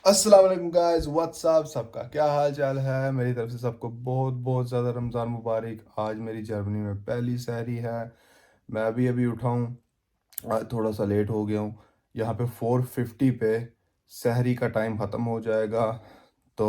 अस्सलाम वालेकुम guys, WhatsApp, सबका क्या हाल चाल है। मेरी तरफ से सबको बहुत बहुत ज़्यादा रमज़ान मुबारक। आज मेरी जर्मनी में पहली सहरी है। मैं अभी अभी उठा हूँ। आज थोड़ा सा लेट हो गया हूँ। यहाँ पे 4:50 पे सहरी का टाइम ख़त्म हो जाएगा। तो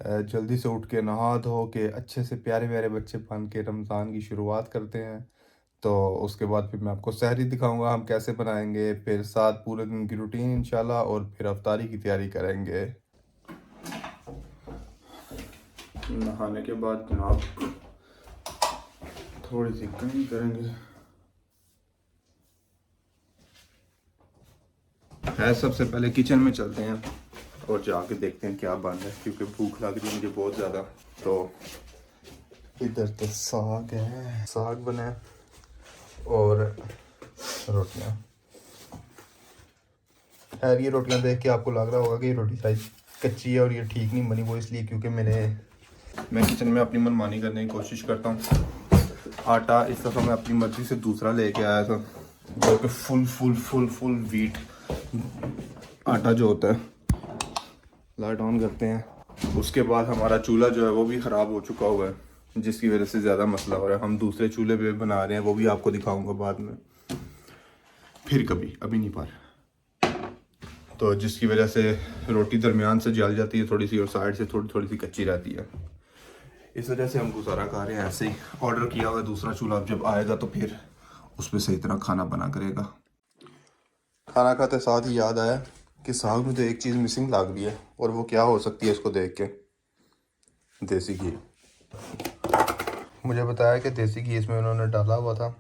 जल्दी से उठ के नहा धो के अच्छे से प्यारे प्यारे बच्चे बन के रमज़ान की शुरुआत करते हैं। तो उसके बाद फिर मैं आपको सहरी दिखाऊंगा हम कैसे बनाएंगे, फिर साथ पूरे दिन की रूटीन इंशाल्लाह, और फिर अफ्तारी की तैयारी करेंगे। नहाने के बाद जनाब थोड़ी सी कमी करेंगे। है सबसे पहले किचन में चलते हैं और जाके देखते हैं क्या बन रहा है, क्योंकि भूख लग रही है मुझे बहुत ज़्यादा। तो इधर तो साग है, साग बना है और रोटियां। खैर ये रोटियां देख के आपको लग रहा होगा कि ये रोटी शायद कच्ची है और ये ठीक नहीं बनी। वो इसलिए क्योंकि मैं किचन में अपनी मनमानी करने की कोशिश करता हूँ। आटा इस दफ़ा मैं अपनी मर्ज़ी से दूसरा लेके आया था, जो कि फुल वीट आटा जो होता है। लाइट ऑन करते हैं। उसके बाद हमारा चूल्हा जो है वो भी ख़राब हो चुका हुआ है, जिसकी वजह से ज़्यादा मसला हो रहा है। हम दूसरे चूल्हे पे बना रहे हैं, वो भी आपको दिखाऊंगा बाद में, फिर कभी, अभी नहीं पा रहा। तो जिसकी वजह से रोटी दरमियान से जल जाती है थोड़ी सी, और साइड से थोड़ी थोड़ी सी कच्ची रहती है। इस वजह से हम गुजारा कर रहे हैं ऐसे ही। ऑर्डर किया हुआ है दूसरा चूल्हा, जब आएगा तो फिर उस पर सही तरह खाना बना करेगा। खाना खाते साथ ही याद आया कि साग में तो एक चीज़ मिसिंग लग रही है, और वो क्या हो सकती है इसको देख के। देसी घी। मुझे बताया कि देसी घी इसमें उन्होंने डाला हुआ था।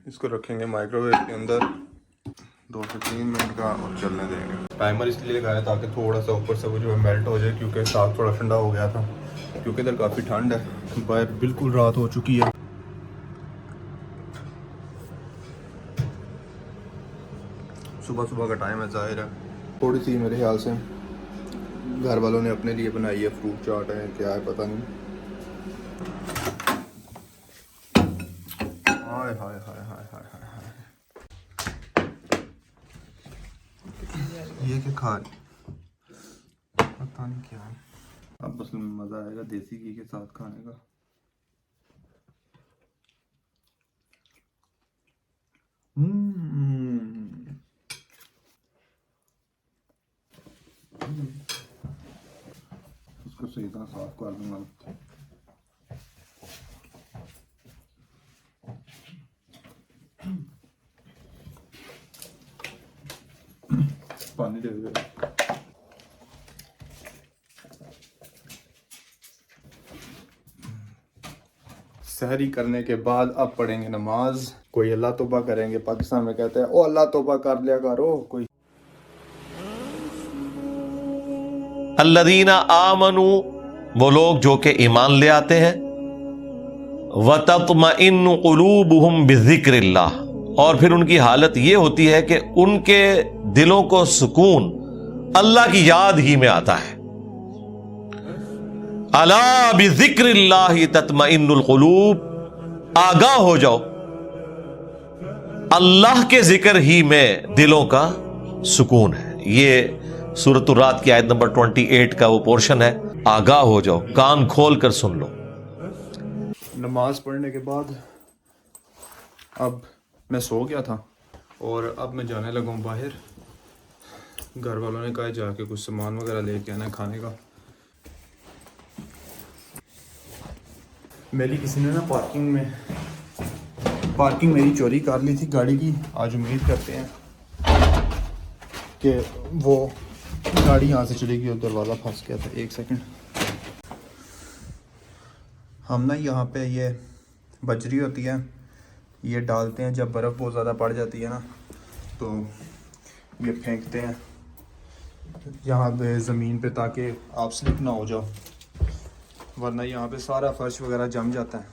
इसको रखेंगे माइक्रोवेव के अंदर 2 से 3 मिनट का और चलने देंगे। टाइमर इसलिए लगाया ताकि थोड़ा सा ऊपर से वो जो है मेल्ट हो जाए, क्योंकि साग थोड़ा ठंडा हो गया था, क्योंकि इधर काफ़ी ठंड है। बाहर बिल्कुल रात हो चुकी है। सुबह सुबह का टाइम है, ज़ाहिर है। थोड़ी सी मेरे ख्याल से घर वालों ने अपने लिए बनाई है, फ्रूट चाट है क्या है पता नहीं। हाय हाय हाय हाय हाय हाय हाय। ये क्या खा रही, पता नहीं क्या है। अब बस मज़ा आएगा देसी घी के साथ खाने का। उसको सही तरह साफ कर दूंगा। पानी दे दे। सहरी करने के बाद अब पढ़ेंगे नमाज। कोई अल्लाह तौबा करेंगे। पाकिस्तान में कहते हैं ओ अल्लाह तौबा कर लिया करो। कोई अल्लदीना आमनु, वो लोग जो के ईमान ले आते हैं। वतत्मइन्नु कुलूबुहुम बिज़िक्रिल्लाह, और फिर उनकी हालत ये होती है कि उनके दिलों को सुकून अल्लाह की याद ही में आता है। अला बिज़िक्रिल्लाहि तत्मइन्नुल कुलूब, आगाह हो जाओ, अल्लाह के जिक्र ही में दिलों का सुकून है। ये सूरत रात की आयत नंबर 28 का वो पोर्शन है। आगाह हो जाओ, कान खोल कर सुन लो। नमाज पढ़ने के बाद अब मैं सो गया था और अब मैं जाने लगा हूँ बाहर। घर वालों ने कहा जाके कुछ सामान वगैरह लेके आना है खाने का। मेरी किसी ने ना पार्किंग मेरी चोरी कर ली थी गाड़ी की। आज उम्मीद करते हैं कि वो गाड़ी यहाँ से चलेगी और दरवाज़ा फंस गया था। एक सेकंड। हम ना यहाँ पे ये बजरी होती है, ये डालते हैं जब बर्फ़ बहुत ज़्यादा पड़ जाती है ना, तो ये फेंकते हैं यहाँ पे ज़मीन पे, ताकि आप स्लिप ना हो जाओ, वरना यहाँ पे सारा फर्श वगैरह जम जाता है,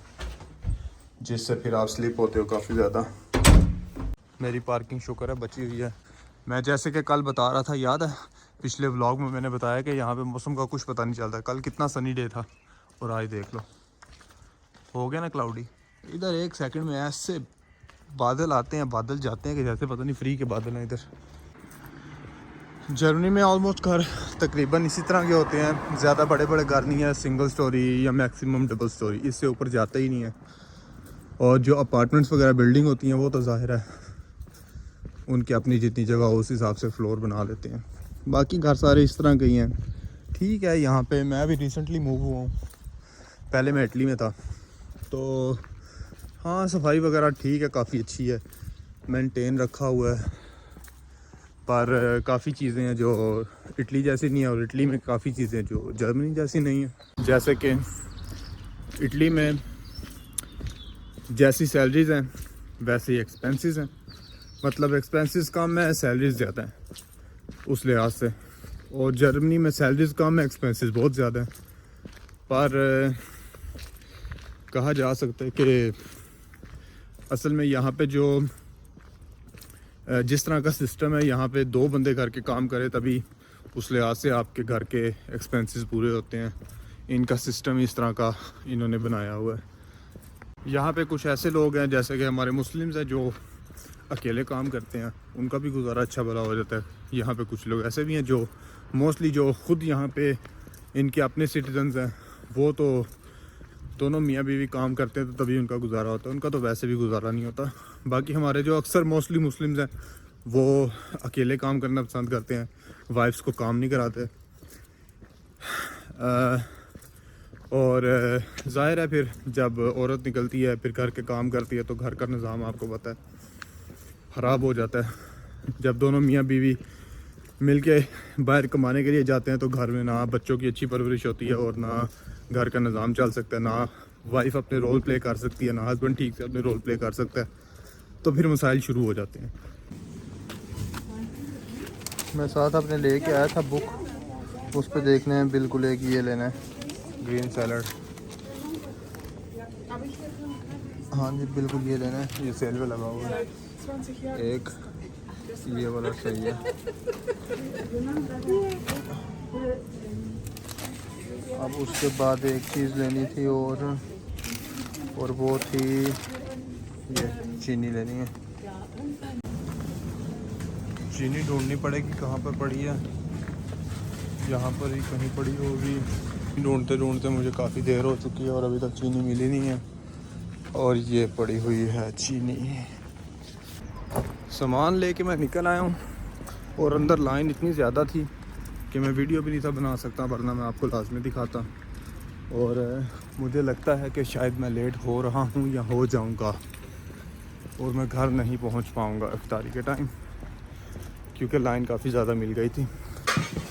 जिससे फिर आप स्लिप होते हो काफ़ी ज़्यादा। मेरी पार्किंग शुक्र है बची हुई है। मैं जैसे कि कल बता रहा था, याद है पिछले व्लॉग में मैंने बताया कि यहाँ पे मौसम का कुछ पता नहीं चलता। कल कितना सनी डे था और आज देख लो हो गया ना क्लाउडी। इधर एक सेकंड में ऐसे बादल आते हैं बादल जाते हैं कि जैसे पता नहीं फ्री के बादल हैं इधर। जर्मनी में ऑलमोस्ट घर तकरीबन इसी तरह के होते हैं, ज़्यादा बड़े बड़े घर नहीं है, सिंगल स्टोरी या मैक्सिमम डबल स्टोरी, इससे ऊपर जाता ही नहीं है। और जो अपार्टमेंट्स वगैरह बिल्डिंग होती हैं वो तो ज़ाहिर है उनकी अपनी जितनी जगह हो उस हिसाब से फ्लोर बना लेते हैं। बाकी घर सारे इस तरह के ही हैं। ठीक है, यहाँ पे मैं भी रिसेंटली मूव हुआ हूँ, पहले मैं इटली में था, तो हाँ सफाई वगैरह ठीक है, काफ़ी अच्छी है, मेंटेन रखा हुआ है। पर काफ़ी चीज़ें हैं जो इटली जैसी नहीं है, और इटली में काफ़ी चीज़ें जो जर्मनी जैसी नहीं है। जैसे कि इटली में जैसी सैलरीज़ हैं वैसे ही एक्सपेंसेस हैं, मतलब एक्सपेंसेस कम है सैलरीज ज़्यादा हैं उस लिहाज से। और जर्मनी में सैलरीज कम है एक्सपेंसेस बहुत ज़्यादा हैं। पर कहा जा सकता है कि असल में यहाँ पे जो जिस तरह का सिस्टम है, यहाँ पे 2 बंदे घर के काम करें तभी उस लिहाज से आपके घर के एक्सपेंसेस पूरे होते हैं। इनका सिस्टम इस तरह का इन्होंने बनाया हुआ है। यहाँ पे कुछ ऐसे लोग हैं जैसे कि हमारे मुस्लिम्स हैं जो अकेले काम करते हैं, उनका भी गुजारा अच्छा भला हो जाता है। यहाँ पे कुछ लोग ऐसे भी हैं जो मोस्टली जो ख़ुद यहाँ पे इनके अपने सिटीजन्स हैं, वो तो दोनों मियाँ बीवी काम करते हैं तो तभी उनका गुजारा होता है, उनका तो वैसे भी गुजारा नहीं होता। बाकी हमारे जो अक्सर मोस्टली मुस्लिम्स हैं वो अकेले काम करना पसंद करते हैं, वाइफ्स को काम नहीं कराते। और ज़ाहिर है फिर जब औरत निकलती है फिर घर के काम करती है तो घर का निज़ाम आपको पता है ख़राब हो जाता है। जब दोनों मियाँ बीवी मिलके बाहर कमाने के लिए जाते हैं तो घर में ना बच्चों की अच्छी परवरिश होती है और ना घर का निज़ाम चल सकता है, ना वाइफ अपने रोल प्ले कर सकती है, ना हस्बैंड ठीक से अपने रोल प्ले कर सकता है, तो फिर मसाइल शुरू हो जाते हैं। मैं साथ अपने लेके आया था बुक, उस पर देखने हैं बिल्कुल एक ये लेना है ग्रीन सैलड। हाँ जी बिल्कुल ये लेना है, ये सेल पे लगा हुआ है एक, ये वाला सही है। अब उसके बाद एक चीज़ लेनी थी और वो थी ये चीनी लेनी है। चीनी ढूंढनी पड़ेगी, कहाँ पर पड़ी है, यहाँ पर ही कहीं पड़ी होगी। ढूंढते ढूंढते मुझे काफ़ी देर हो चुकी है और अभी तक चीनी मिली नहीं है, और ये पड़ी हुई है चीनी। सामान लेके मैं निकल आया हूँ और अंदर लाइन इतनी ज़्यादा थी कि मैं वीडियो भी नहीं था बना सकता, वरना मैं आपको लाजमी दिखाता। और मुझे लगता है कि शायद मैं लेट हो रहा हूँ या हो जाऊँगा और मैं घर नहीं पहुँच पाऊँगा इफ्तारी के टाइम, क्योंकि लाइन काफ़ी ज़्यादा मिल गई थी।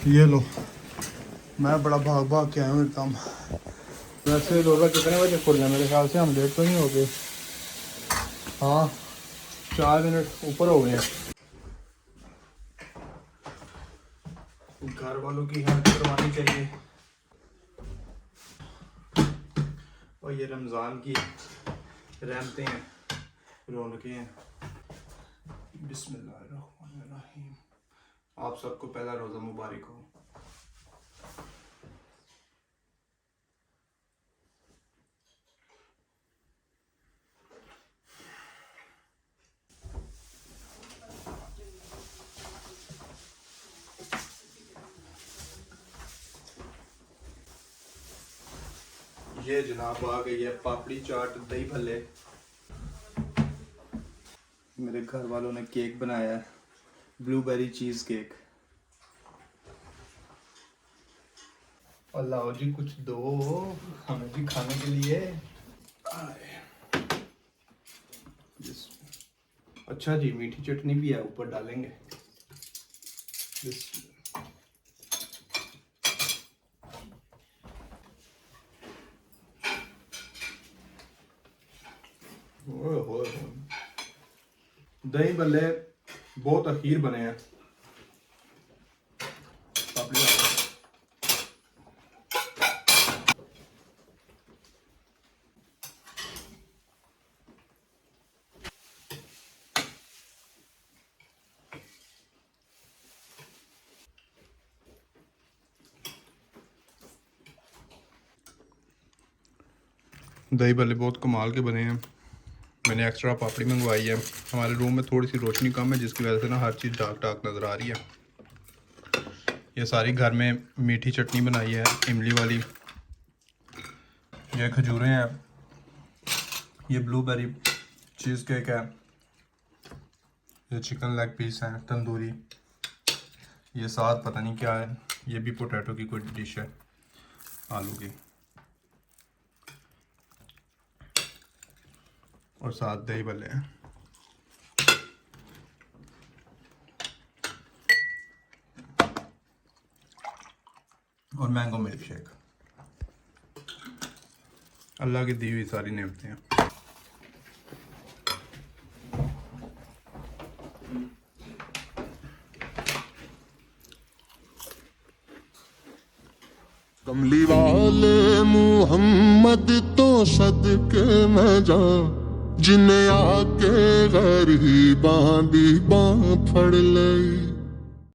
ये लो, मैं बड़ा भाग भाग के आया हूँ एकदम। वैसे रोज़ा कितने बजे खुल गया? मेरे ख्याल से हम लेट तो नहीं हो गए। हाँ 4 मिनट ऊपर हो गए हैं। घर वालों की हेल्प करवानी चाहिए। और ये रमज़ान की रहमतें हैं, रौनकें हैं। बिस्मिल्लाहिर्रहमानिर्रहीम। आप सबको पहला रोज़ा मुबारक हो। ये जनाब आ गई है पापड़ी चाट दही भल्ले। मेरे घर वालों ने केक बनाया है, ब्लूबेरी चीज़ केक। अल्लाह जी कुछ दो हमें भी खाने के लिए। अच्छा जी, मीठी चटनी भी है, ऊपर डालेंगे। दही भल्ले बहुत अखीर बने हैं। दही भल्ले बहुत कमाल के बने हैं, मैंने एक्स्ट्रा पापड़ी मंगवाई है। हमारे रूम में थोड़ी सी रोशनी कम है जिसकी वजह से ना हर चीज़ डार्क डार्क नज़र आ रही है। ये सारी घर में मीठी चटनी बनाई है इमली वाली, ये खजूरें हैं, ये ब्लूबेरी चीज़ केक है, ये चिकन लेग पीस है तंदूरी, ये साथ पता नहीं क्या है, ये भी पोटैटो की कोई डिश है आलू की, और साथ दही भल्ले हैं। और मैंगो मिल्क शेक। अल्लाह की दी हुई सारी नेमतें हैं। कमली वाले मुहम्मद तो सदके में जा, जिन्हें आके गरीबां दी बां फड़ लई।